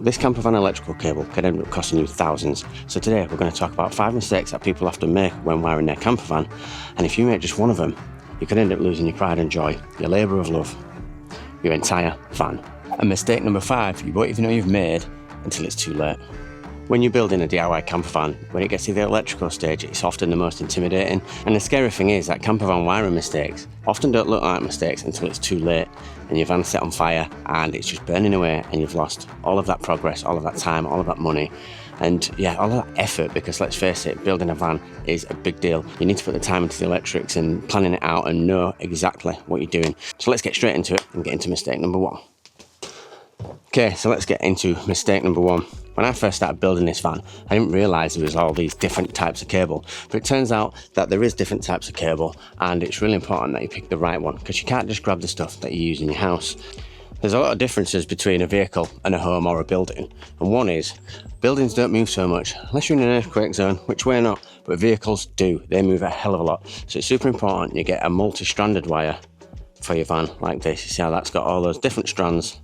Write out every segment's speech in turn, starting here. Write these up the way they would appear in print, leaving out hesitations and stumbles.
This campervan electrical cable can end up costing you thousands. So today we're going to talk about 5 mistakes that people often make when wiring their campervan. And if you make just one of them, you could end up losing your pride and joy, your labour of love, your entire van. And mistake number 5, you won't even know you've made until it's too late. When you're building a DIY campervan, when it gets to the electrical stage, it's often the most intimidating. And the scary thing is that campervan wiring mistakes often don't look like mistakes until it's too late and your van's set on fire and it's just burning away and you've lost all of that progress, all of that time, all of that money. And yeah, all of that effort, because let's face it, building a van is a big deal. You need to put the time into the electrics and planning it out and know exactly what you're doing. So let's get straight into it and get into mistake number 1. Okay, so let's get into mistake number 1. When I first started building this van, I didn't realise there was all these different types of cable. But it turns out that there is different types of cable, and it's really important that you pick the right one, because you can't just grab the stuff that you use in your house. There's a lot of differences between a vehicle and a home or a building. And one is, buildings don't move so much, unless you're in an earthquake zone, which we're not, but vehicles do. They move a hell of a lot. So it's super important you get a multi-stranded wire for your van like this. You see how that's got all those different strands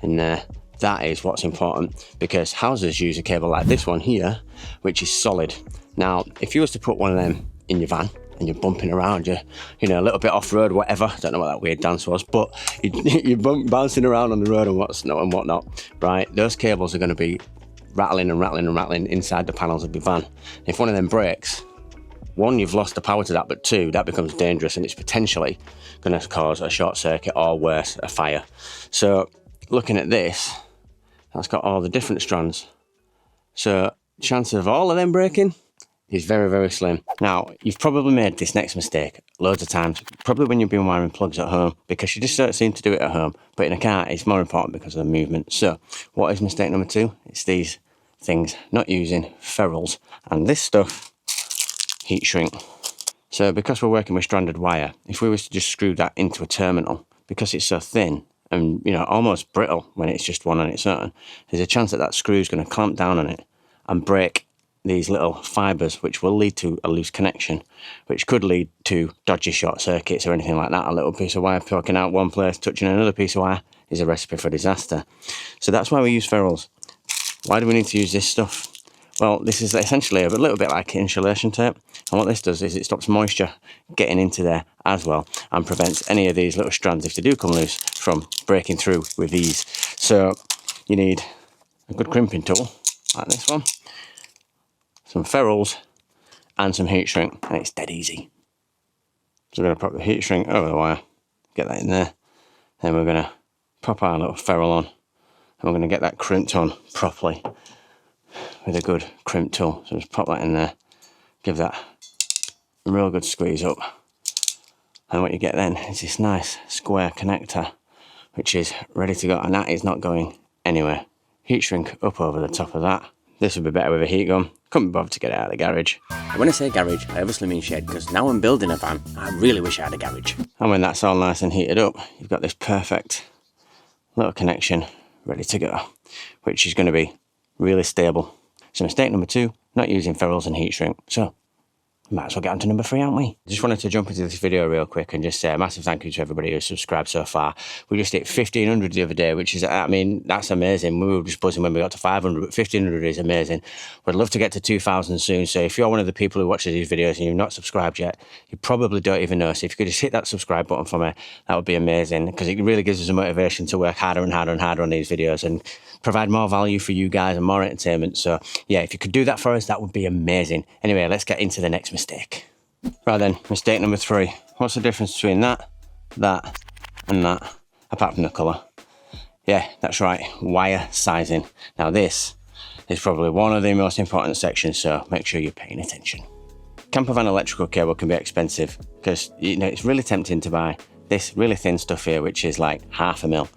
in there? That is what's important, because houses use a cable like this one here, which is solid. Now, if you was to put one of them in your van and you're bumping around, you know, a little bit off-road, whatever, I don't know what that weird dance was, but you're bouncing around on the road and whatnot, right? Those cables are going to be rattling and rattling and rattling inside the panels of your van. If one of them breaks, 1, you've lost the power to that, but 2, that becomes dangerous and it's potentially going to cause a short circuit or worse, a fire. So looking at this, that's got all the different strands. So chance of all of them breaking is very, very slim. Now, you've probably made this next mistake loads of times, probably when you've been wiring plugs at home, because you just don't seem to do it at home. But in a car, it's more important because of the movement. So what is mistake number 2? It's these things, not using ferrules. And this stuff, heat shrink. So because we're working with stranded wire, if we was to just screw that into a terminal, because it's so thin, and you know, almost brittle when it's just one on its own, there's a chance that that screw is going to clamp down on it and break these little fibres, which will lead to a loose connection, which could lead to dodgy short circuits or anything like that. A little piece of wire poking out one place, touching another piece of wire is a recipe for disaster. So that's why we use ferrules. Why do we need to use this stuff? Well, this is essentially a little bit like insulation tape, and what this does is it stops moisture getting into there as well and prevents any of these little strands, if they do come loose, from breaking through with ease. So you need a good crimping tool like this one, some ferrules and some heat shrink, and it's dead easy. So we're going to pop the heat shrink over the wire, get that in there, then we're going to pop our little ferrule on, and we're going to get that crimped on properly with a good crimp tool. So just pop that in there, give that a real good squeeze up, and what you get then is this nice square connector which is ready to go, and that is not going anywhere. Heat shrink up over the top of that. This would be better with a heat gun. Couldn't be bothered to get it out of the garage. And when I say garage, I obviously mean shed, because now I'm building a van, I really wish I had a garage. And when that's all nice and heated up, you've got this perfect little connection ready to go, which is going to be really stable. So mistake number 2, not using ferrules and heat shrink. So might as well get on to number 3, aren't we? Just wanted to jump into this video real quick and just say a massive thank you to everybody who's subscribed so far. We just hit 1,500 the other day, which is, I mean, that's amazing. We were just buzzing when we got to 500, but 1,500 is amazing. We'd love to get to 2,000 soon. So if you're one of the people who watches these videos and you've not subscribed yet, you probably don't even know. So if you could just hit that subscribe button for me, that would be amazing, because it really gives us a motivation to work harder and harder and harder on these videos and provide more value for you guys and more entertainment. So yeah, if you could do that for us, that would be amazing. Anyway, let's get into the next mistake. Right then, mistake number 3. What's the difference between that, and that, apart from the colour? Yeah, that's right, wire sizing. Now this is probably one of the most important sections, so make sure you're paying attention. Campervan electrical cable can be expensive, because you know it's really tempting to buy this really thin stuff here, which is like 1/2 mil,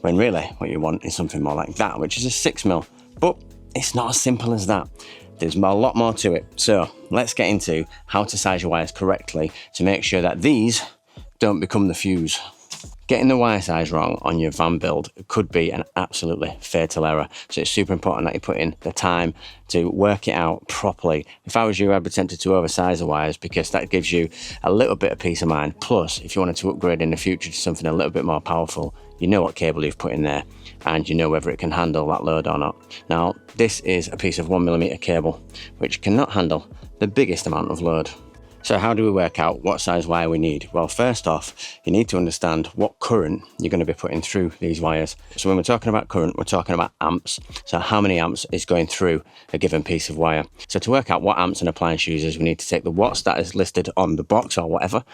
when really what you want is something more like that, which is a 6 mil. But it's not as simple as that. There's a lot more to it. So let's get into how to size your wires correctly to make sure that these don't become the fuse. Getting the wire size wrong on your van build could be an absolutely fatal error. So it's super important that you put in the time to work it out properly. If I was you, I'd be tempted to oversize the wires, because that gives you a little bit of peace of mind. Plus, if you wanted to upgrade in the future to something a little bit more powerful, you know what cable you've put in there, and you know whether it can handle that load or not. Now, this is a piece of 1mm cable, which cannot handle the biggest amount of load. So how do we work out what size wire we need? Well, first off, you need to understand what current you're going to be putting through these wires. So when we're talking about current, we're talking about amps. So how many amps is going through a given piece of wire? So to work out what amps an appliance uses, we need to take the watts that is listed on the box or whatever.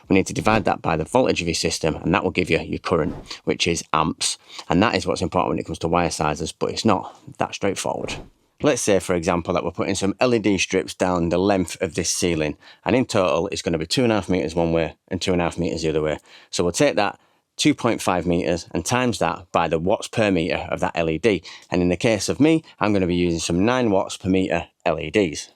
We need to divide that by the voltage of your system, and that will give you your current, which is amps. And that is what's important when it comes to wire sizes, but it's not that straightforward. Let's say, for example, that we're putting some LED strips down the length of this ceiling, and in total it's going to be 2.5 meters one way and 2.5 meters the other way. So we'll take that 2.5 meters and times that by the watts per meter of that LED. And in the case of me, I'm going to be using some 9 watts per meter LEDs.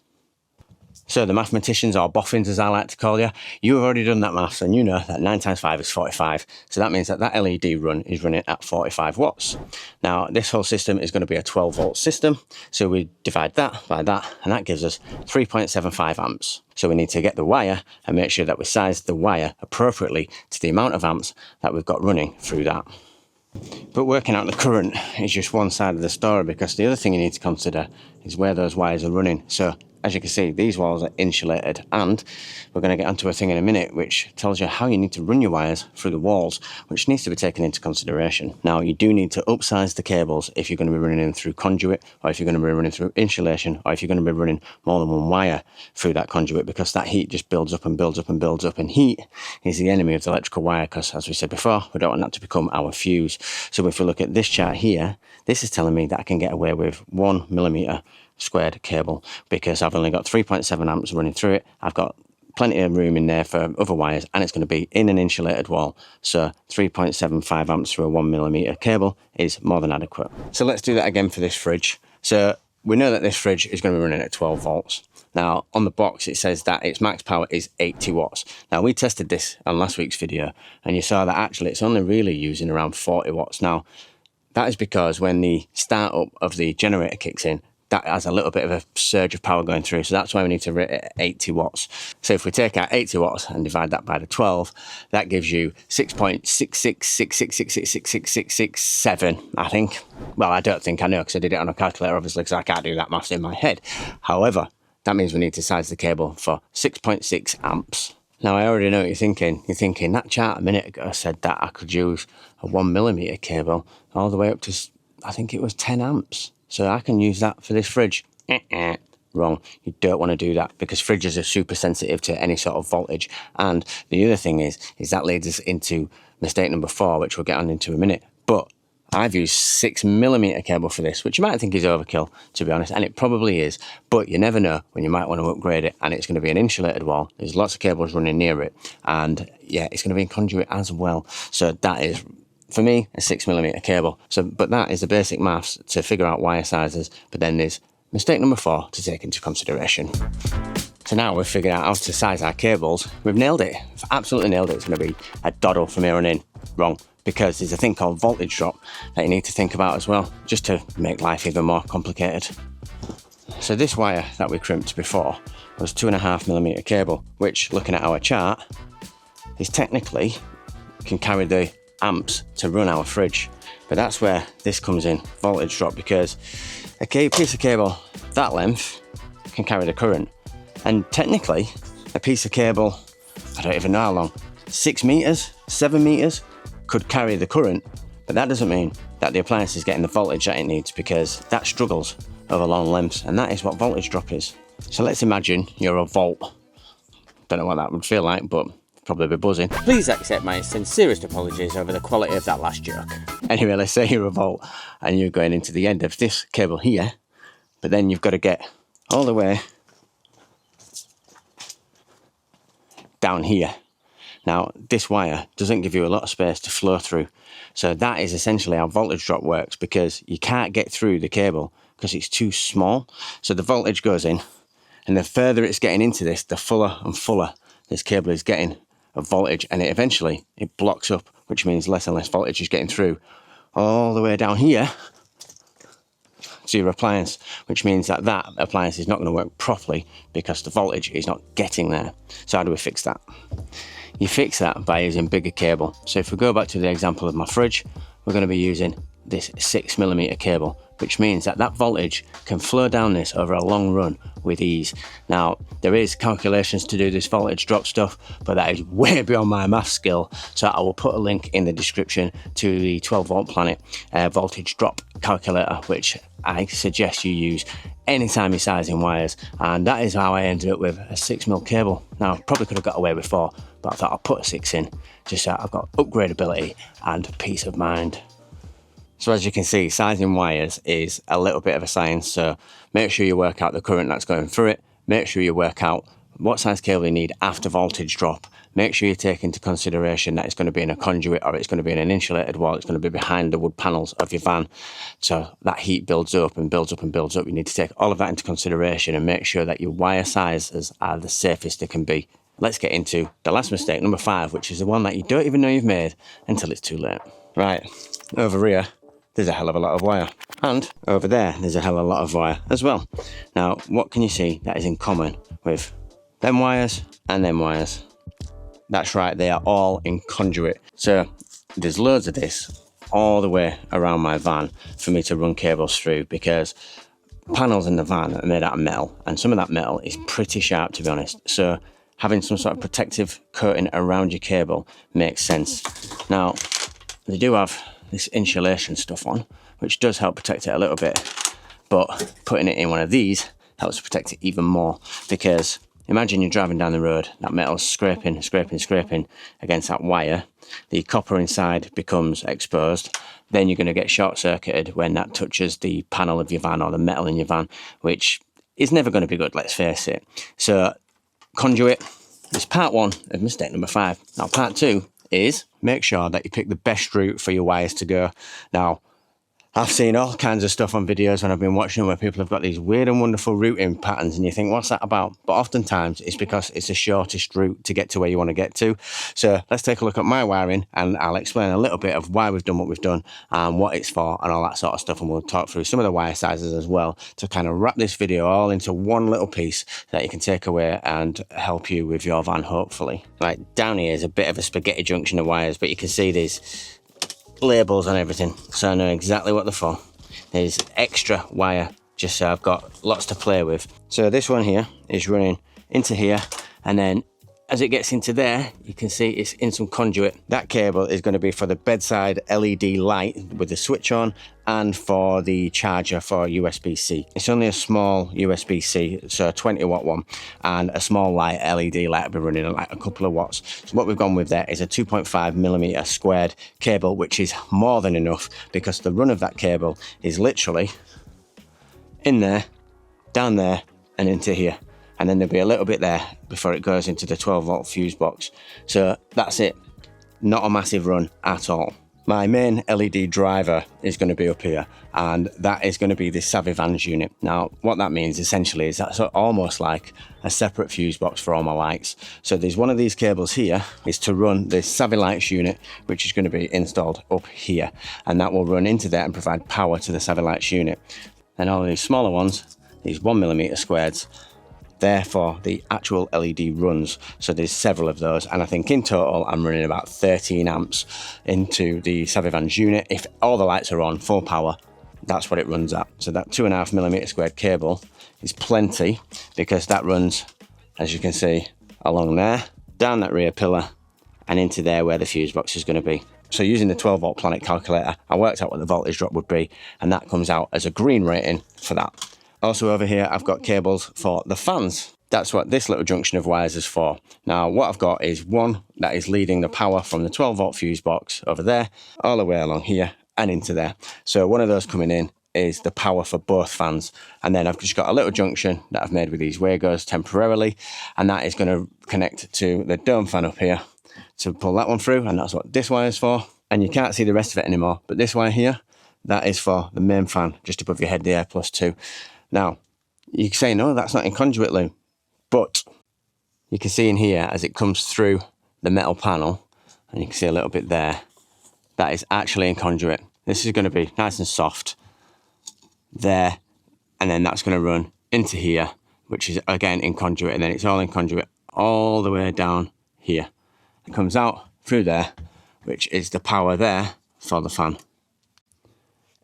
So the mathematicians, or boffins as I like to call you, you have already done that maths, and you know that 9 times 5 is 45. So that means that that LED run is running at 45 watts. Now, this whole system is going to be a 12 volt system. So we divide that by that, and that gives us 3.75 amps. So we need to get the wire and make sure that we size the wire appropriately to the amount of amps that we've got running through that. But working out the current is just one side of the story, because the other thing you need to consider is where those wires are running. So as you can see, these walls are insulated, and we're going to get onto a thing in a minute which tells you how you need to run your wires through the walls, which needs to be taken into consideration. Now, you do need to upsize the cables if you're going to be running them through conduit, or if you're going to be running through insulation, or if you're going to be running more than one wire through that conduit, because that heat just builds up and builds up and builds up, and heat is the enemy of the electrical wire, because as we said before, we don't want that to become our fuse. So if we look at this chart here, this is telling me that I can get away with 1mm squared cable, because I've only got 3.7 amps running through it. I've got plenty of room in there for other wires, and it's going to be in an insulated wall. So 3.75 amps through a 1mm cable is more than adequate. So let's do that again for this fridge. So we know that this fridge is going to be running at 12 volts. Now, on the box, it says that its max power is 80 watts. Now, we tested this on last week's video, and you saw that actually it's only really using around 40 watts. Now, that is because when the startup of the generator kicks in, that has a little bit of a surge of power going through. So that's why we need to rate it at 80 watts. So if we take out 80 watts and divide that by the 12, that gives you 6.66666666667, I think. Well, I don't think, I know, because I did it on a calculator, obviously, because I can't do that maths in my head. However, that means we need to size the cable for 6.6 amps. Now, I already know what you're thinking. You're thinking, that chart a minute ago said that I could use a 1mm cable all the way up to, I think it was 10 amps. So I can use that for this fridge. Wrong. You don't want to do that, because fridges are super sensitive to any sort of voltage. And the other thing is that leads us into mistake number 4, which we'll get on into a minute. But I've used 6mm cable for this, which you might think is overkill, to be honest, and it probably is. But you never know when you might want to upgrade it, and it's going to be an insulated wall. There's lots of cables running near it, and yeah, it's going to be in conduit as well. So that is, for me, a 6mm cable. So, but that is the basic maths to figure out wire sizes. But then there's mistake number 4 to take into consideration. So now we've figured out how to size our cables. We've nailed it. We've absolutely nailed it. It's going to be a doddle from here on in. Wrong. Because there's a thing called voltage drop that you need to think about as well, just to make life even more complicated. So this wire that we crimped before was 2.5mm cable, which, looking at our chart, is technically can carry the amps to run our fridge. But that's where this comes in, voltage drop, because a piece of cable that length can carry the current. And technically, a piece of cable, I don't even know how long, 6 meters, 7 meters, could carry the current, but that doesn't mean that the appliance is getting the voltage that it needs, because that struggles over long lengths, and that is what voltage drop is. So let's imagine you're a volt. Don't know what that would feel like, but probably be buzzing. Please accept my sincerest apologies over the quality of that last joke. Anyway, let's say you're a volt and you're going into the end of this cable here, but then you've got to get all the way down here. Now, this wire doesn't give you a lot of space to flow through. So that is essentially how voltage drop works, because you can't get through the cable because it's too small. So the voltage goes in, and the further it's getting into this, the fuller and fuller this cable is getting of voltage, and eventually it blocks up, which means less and less voltage is getting through all the way down here to your appliance, which means that that appliance is not going to work properly because the voltage is not getting there. So how do we fix that? You fix that by using bigger cable. So if we go back to the example of my fridge, we're going to be using this 6mm cable, which means that that voltage can flow down this over a long run with ease. Now, there is calculations to do this voltage drop stuff, but that is way beyond my math skill. So I will put a link in the description to the 12 Volt Planet voltage drop calculator, which I suggest you use anytime you're sizing wires. And that is how I ended up with a 6mm cable. Now, I probably could have got away with 4, but I thought I'll put a 6 in, just so I've got upgradability and peace of mind. So as you can see, sizing wires is a little bit of a science, so make sure you work out the current that's going through it, make sure you work out what size cable you need after voltage drop, make sure you take into consideration that it's going to be in a conduit or it's going to be in an insulated wall, it's going to be behind the wood panels of your van, so that heat builds up and builds up and builds up. You need to take all of that into consideration and make sure that your wire sizes are the safest they can be. Let's get into the last mistake, number 5, which is the one that you don't even know you've made until it's too late. Right, over here, there's a hell of a lot of wire. And over there, there's a hell of a lot of wire as well. Now, what can you see that is in common with them wires and them wires? That's right, they are all in conduit. So there's loads of this all the way around my van for me to run cables through, because panels in the van are made out of metal, and some of that metal is pretty sharp, to be honest. So having some sort of protective coating around your cable makes sense. Now, they do have this insulation stuff on, which does help protect it a little bit, but putting it in one of these helps protect it even more, because imagine you're driving down the road, that metal's scraping against that wire, the copper inside becomes exposed, then you're going to get short-circuited when that touches the panel of your van or the metal in your van, which is never going to be good, let's face it. So conduit is part 1 of mistake number 5. Now part 2 is make sure that you pick the best route for your wires to go. Now, I've seen all kinds of stuff on videos when I've been watching where people have got these weird and wonderful routing patterns, and you think, what's that about? But oftentimes it's because it's the shortest route to get to where you want to get to. So let's take a look at my wiring, and I'll explain a little bit of why we've done what we've done and what it's for and all that sort of stuff. And we'll talk through some of the wire sizes as well to kind of wrap this video all into one little piece that you can take away and help you with your van, hopefully. Right, down here is a bit of a spaghetti junction of wires, but you can see these labels on everything, so I know exactly what they're for. There's extra wire just so I've got lots to play with. So this one here is running into here, and then as it gets into there, you can see it's in some conduit. That cable is going to be for the bedside LED light with the switch on, and for the charger for USB-C. It's only a small USB-C, so a 20-watt one, and a small light LED light will be running at like a couple of watts. So what we've gone with there is a 2.5mm squared cable, which is more than enough, because the run of that cable is literally in there, down there, and into here. And then there'll be a little bit there before it goes into the 12-volt fuse box. So that's it. Not a massive run at all. My main LED driver is going to be up here, and that is going to be the Savvy Vans unit. Now, what that means essentially is that's almost like a separate fuse box for all my lights. So there's one of these cables here is to run the Savvy Lights unit, which is going to be installed up here, and that will run into there and provide power to the Savvy Lights unit. And all of these smaller ones, these 1mm squareds, they're for the actual LED runs. So there's several of those, and I think in total I'm running about 13 amps into the Savvy Vans unit. If all the lights are on full power, that's what it runs at. So that 2.5mm squared cable is plenty, because that runs, as you can see, along there, down that rear pillar, and into there where the fuse box is going to be. So using the 12 Volt Planet calculator, I worked out what the voltage drop would be, and that comes out as a green rating for that. Also over here, I've got cables for the fans. That's what this little junction of wires is for. Now, what I've got is one that is leading the power from the 12-volt fuse box over there, all the way along here and into there. So one of those coming in is the power for both fans. And then I've just got a little junction that I've made with these Wagos temporarily, and that is going to connect to the dome fan up here to pull that one through, and that's what this wire is for. And you can't see the rest of it anymore, but this wire here, that is for the main fan just above your head there, +2. Now, you say, no, that's not in conduit loom, but you can see in here as it comes through the metal panel, and you can see a little bit there, that is actually in conduit. This is going to be nice and soft there, and then that's going to run into here, which is again in conduit, and then it's all in conduit all the way down here. comes out through there, which is the power there for the fan.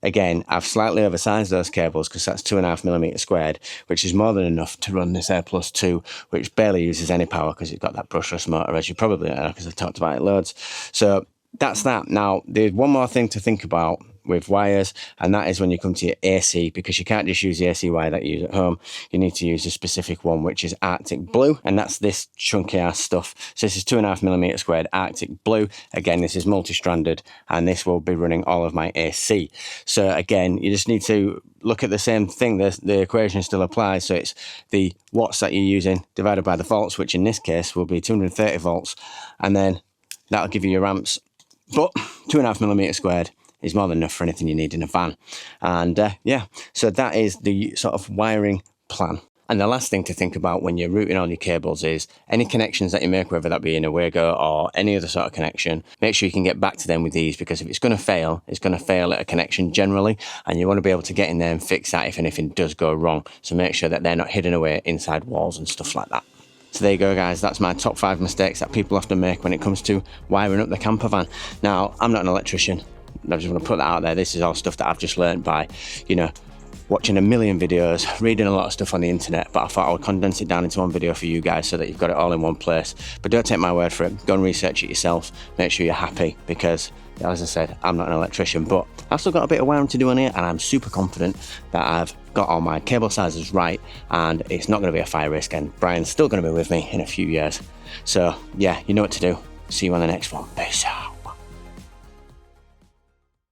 Again, I've slightly oversized those cables because that's 2.5mm squared, which is more than enough to run this Air Plus 2, which barely uses any power because it's got that brushless motor, as you probably know, because I've talked about it loads. So that's that. Now, there's one more thing to think about with wires, and that is when you come to your AC, because you can't just use the AC wire that you use at home. You need to use a specific one, which is Arctic Blue, and that's this chunky ass stuff. So this is 2.5mm squared Arctic Blue. Again, this is multi-stranded, and this will be running all of my AC. So again, you just need to look at the same thing. The equation still applies. So it's the watts that you're using divided by the volts, which in this case will be 230 volts, and then that'll give you your amps. But 2.5mm squared is more than enough for anything you need in a van. And yeah, so that is the sort of wiring plan. And the last thing to think about when you're routing all your cables is any connections that you make, whether that be in a Wago or any other sort of connection, make sure you can get back to them with these, because if it's going to fail, it's going to fail at a connection generally, and you want to be able to get in there and fix that if anything does go wrong. So make sure that they're not hidden away inside walls and stuff like that. So there you go, guys. That's my top 5 mistakes that people often make when it comes to wiring up the camper van. Now, I'm not an electrician. I just want to put that out there. This is all stuff that I've just learned by, you know, watching a million videos, reading a lot of stuff on the internet, but I thought I would condense it down into one video for you guys so that you've got it all in one place. But don't take my word for it. Go and research it yourself. Make sure you're happy, because, as I said, I'm not an electrician, but I've still got a bit of wiring to do on here, and I'm super confident that I've got all my cable sizes right, and it's not going to be a fire risk, and Brian's still going to be with me in a few years. So, yeah, you know what to do. See you on the next one. Peace out.